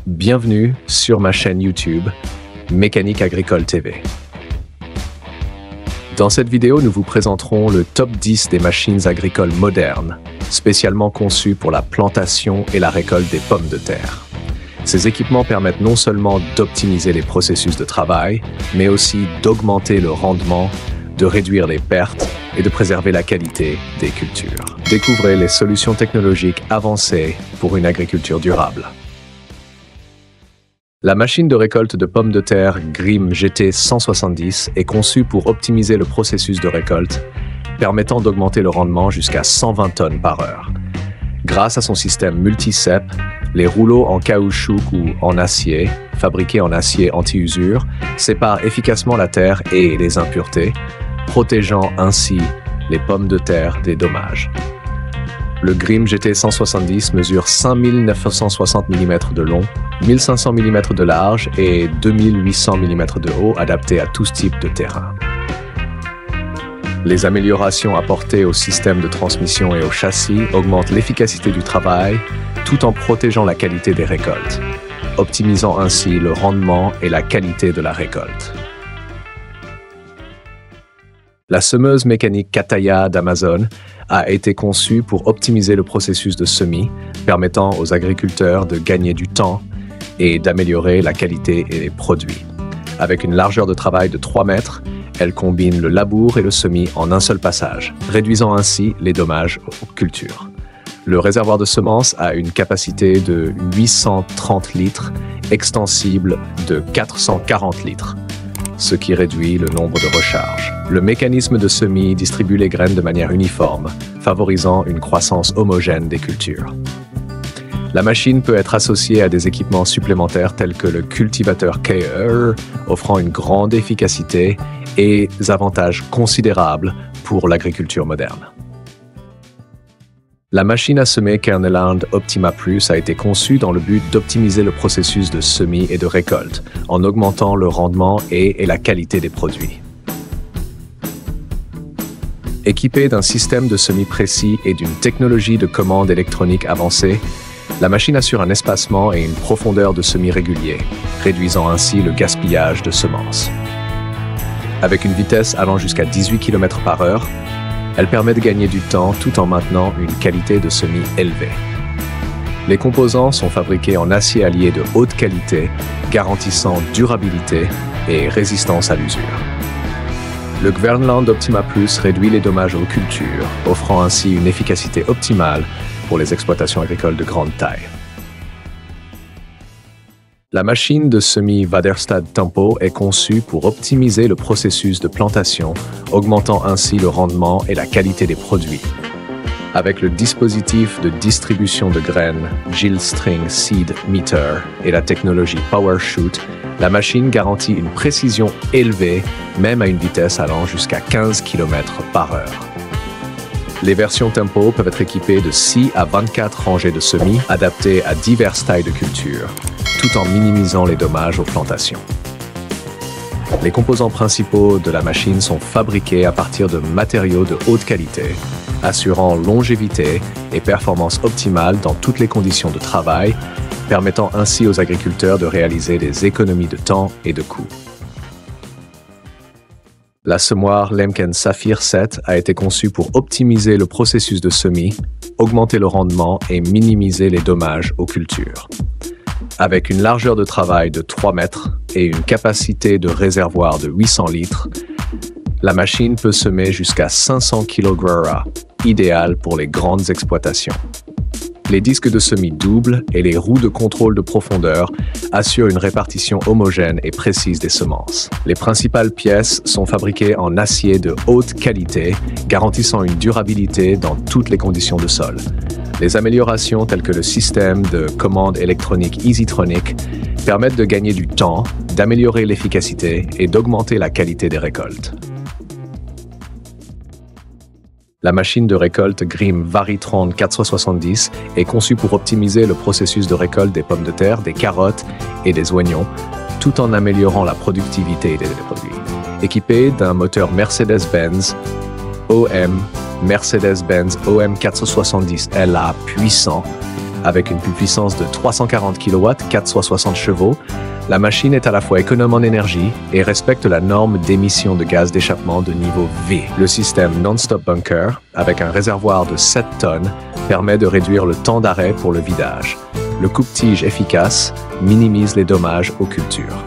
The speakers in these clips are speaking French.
Bienvenue sur ma chaîne YouTube, Mécanique Agricole TV. Dans cette vidéo, nous vous présenterons le top 10 des machines agricoles modernes, spécialement conçues pour la plantation et la récolte des pommes de terre. Ces équipements permettent non seulement d'optimiser les processus de travail, mais aussi d'augmenter le rendement, de réduire les pertes et de préserver la qualité des cultures. Découvrez les solutions technologiques avancées pour une agriculture durable. La machine de récolte de pommes de terre Grimm GT170 est conçue pour optimiser le processus de récolte, permettant d'augmenter le rendement jusqu'à 120 tonnes par heure. Grâce à son système multi-cep, les rouleaux en caoutchouc ou en acier, fabriqués en acier anti-usure, séparent efficacement la terre et les impuretés, protégeant ainsi les pommes de terre des dommages. Le Grimm GT170 mesure 5960 mm de long, 1500 mm de large et 2800 mm de haut, adaptés à tous types de terrain. Les améliorations apportées au système de transmission et au châssis augmentent l'efficacité du travail tout en protégeant la qualité des récoltes, optimisant ainsi le rendement et la qualité de la récolte. La semeuse mécanique Kataya d'Amazon a été conçue pour optimiser le processus de semis, permettant aux agriculteurs de gagner du temps et d'améliorer la qualité et les produits. Avec une largeur de travail de 3 mètres, elle combine le labour et le semis en un seul passage, réduisant ainsi les dommages aux cultures. Le réservoir de semences a une capacité de 830 litres, extensible de 440 litres. Ce qui réduit le nombre de recharges. Le mécanisme de semis distribue les graines de manière uniforme, favorisant une croissance homogène des cultures. La machine peut être associée à des équipements supplémentaires tels que le cultivateur KR, offrant une grande efficacité et des avantages considérables pour l'agriculture moderne. La machine à semer Kernelland Optima Plus a été conçue dans le but d'optimiser le processus de semis et de récolte, en augmentant le rendement et la qualité des produits. Équipée d'un système de semis précis et d'une technologie de commande électronique avancée, la machine assure un espacement et une profondeur de semis réguliers, réduisant ainsi le gaspillage de semences. Avec une vitesse allant jusqu'à 18 km par heure, elle permet de gagner du temps tout en maintenant une qualité de semis élevée. Les composants sont fabriqués en acier allié de haute qualité, garantissant durabilité et résistance à l'usure. Le Kernelland Optima Plus réduit les dommages aux cultures, offrant ainsi une efficacité optimale pour les exploitations agricoles de grande taille. La machine de semis Waderstad Tempo est conçue pour optimiser le processus de plantation, augmentant ainsi le rendement et la qualité des produits. Avec le dispositif de distribution de graines Gilstring Seed Meter et la technologie PowerShoot, la machine garantit une précision élevée, même à une vitesse allant jusqu'à 15 km par heure. Les versions Tempo peuvent être équipées de 6 à 24 rangées de semis adaptées à diverses tailles de culture, tout en minimisant les dommages aux plantations. Les composants principaux de la machine sont fabriqués à partir de matériaux de haute qualité, assurant longévité et performance optimale dans toutes les conditions de travail, permettant ainsi aux agriculteurs de réaliser des économies de temps et de coûts. La semoire Lemken Saphir 7 a été conçue pour optimiser le processus de semis, augmenter le rendement et minimiser les dommages aux cultures. Avec une largeur de travail de 3 mètres et une capacité de réservoir de 800 litres, la machine peut semer jusqu'à 500 kg, idéal pour les grandes exploitations. Les disques de semis doubles et les roues de contrôle de profondeur assurent une répartition homogène et précise des semences. Les principales pièces sont fabriquées en acier de haute qualité, garantissant une durabilité dans toutes les conditions de sol. Les améliorations telles que le système de commande électronique EasyTronic permettent de gagner du temps, d'améliorer l'efficacité et d'augmenter la qualité des récoltes. La machine de récolte Grimm Varitron 470 est conçue pour optimiser le processus de récolte des pommes de terre, des carottes et des oignons, tout en améliorant la productivité des produits. Équipée d'un moteur Mercedes-Benz OM 470 LA puissant, Avec une puissance de 340 kW, 460 chevaux, la machine est à la fois économe en énergie et respecte la norme d'émission de gaz d'échappement de niveau V. Le système Non-Stop Bunker, avec un réservoir de 7 tonnes, permet de réduire le temps d'arrêt pour le vidage. Le coupe-tige efficace minimise les dommages aux cultures.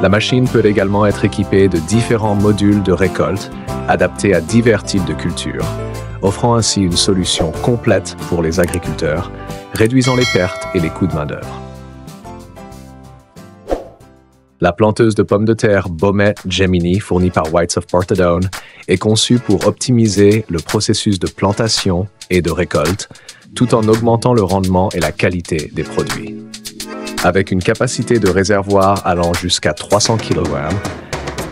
La machine peut également être équipée de différents modules de récolte adaptés à divers types de cultures, offrant ainsi une solution complète pour les agriculteurs, réduisant les pertes et les coûts de main-d'œuvre. La planteuse de pommes de terre Bomet Gemini, fournie par Whites of Portadown, est conçue pour optimiser le processus de plantation et de récolte, tout en augmentant le rendement et la qualité des produits. Avec une capacité de réservoir allant jusqu'à 300 kg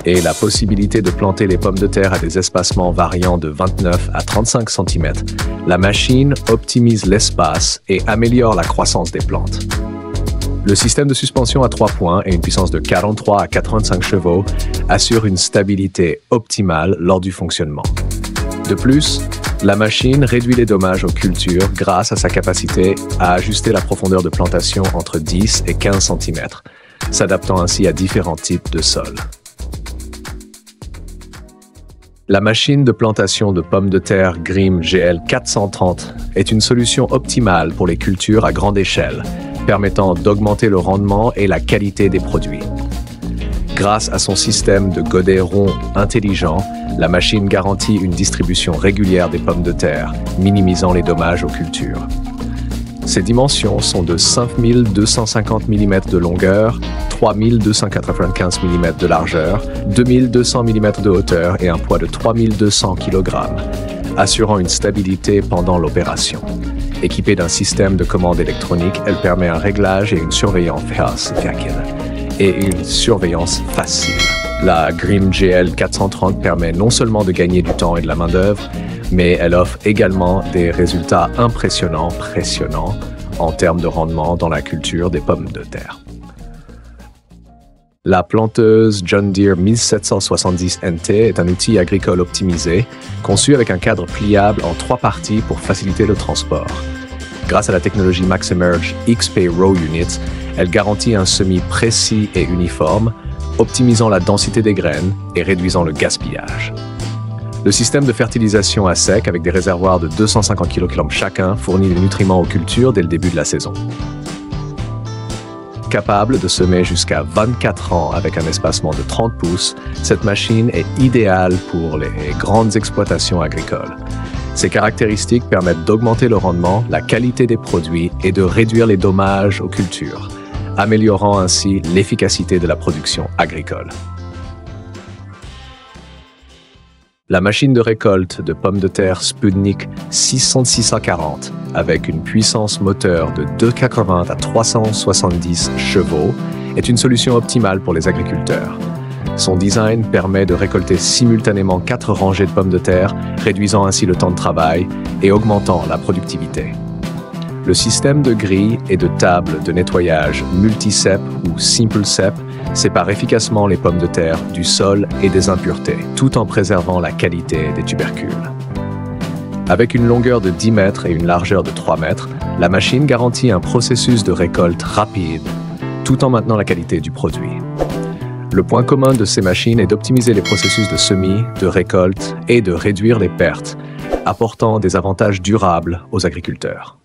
et la possibilité de planter les pommes de terre à des espacements variant de 29 à 35 cm, la machine optimise l'espace et améliore la croissance des plantes. Le système de suspension à 3 points et une puissance de 43 à 85 chevaux assure une stabilité optimale lors du fonctionnement. De plus, la machine réduit les dommages aux cultures grâce à sa capacité à ajuster la profondeur de plantation entre 10 et 15 cm, s'adaptant ainsi à différents types de sols. La machine de plantation de pommes de terre Grimm GL 430 est une solution optimale pour les cultures à grande échelle, permettant d'augmenter le rendement et la qualité des produits. Grâce à son système de godets ronds intelligent, la machine garantit une distribution régulière des pommes de terre, minimisant les dommages aux cultures. Ses dimensions sont de 5250 mm de longueur, 3295 mm de largeur, 2200 mm de hauteur et un poids de 3200 kg, assurant une stabilité pendant l'opération. Équipée d'un système de commande électronique, elle permet un réglage et une surveillance facile. La Grimm GL 430 permet non seulement de gagner du temps et de la main-d'œuvre, mais elle offre également des résultats impressionnants en termes de rendement dans la culture des pommes de terre. La planteuse John Deere 1770 NT est un outil agricole optimisé, conçu avec un cadre pliable en 3 parties pour faciliter le transport. Grâce à la technologie MaxEmerge XP Row Unit, elle garantit un semis précis et uniforme, optimisant la densité des graines et réduisant le gaspillage. Le système de fertilisation à sec avec des réservoirs de 250 kg chacun fournit les nutriments aux cultures dès le début de la saison. Capable de semer jusqu'à 24 ans avec un espacement de 30 pouces, cette machine est idéale pour les grandes exploitations agricoles. Ses caractéristiques permettent d'augmenter le rendement, la qualité des produits et de réduire les dommages aux cultures, améliorant ainsi l'efficacité de la production agricole. La machine de récolte de pommes de terre Spudnik 640 avec une puissance moteur de 280 à 370 chevaux est une solution optimale pour les agriculteurs. Son design permet de récolter simultanément 4 rangées de pommes de terre, réduisant ainsi le temps de travail et augmentant la productivité. Le système de grille et de table de nettoyage multi-cep ou simple cep sépare efficacement les pommes de terre du sol et des impuretés, tout en préservant la qualité des tubercules. Avec une longueur de 10 mètres et une largeur de 3 mètres, la machine garantit un processus de récolte rapide, tout en maintenant la qualité du produit. Le point commun de ces machines est d'optimiser les processus de semis, de récolte et de réduire les pertes, apportant des avantages durables aux agriculteurs.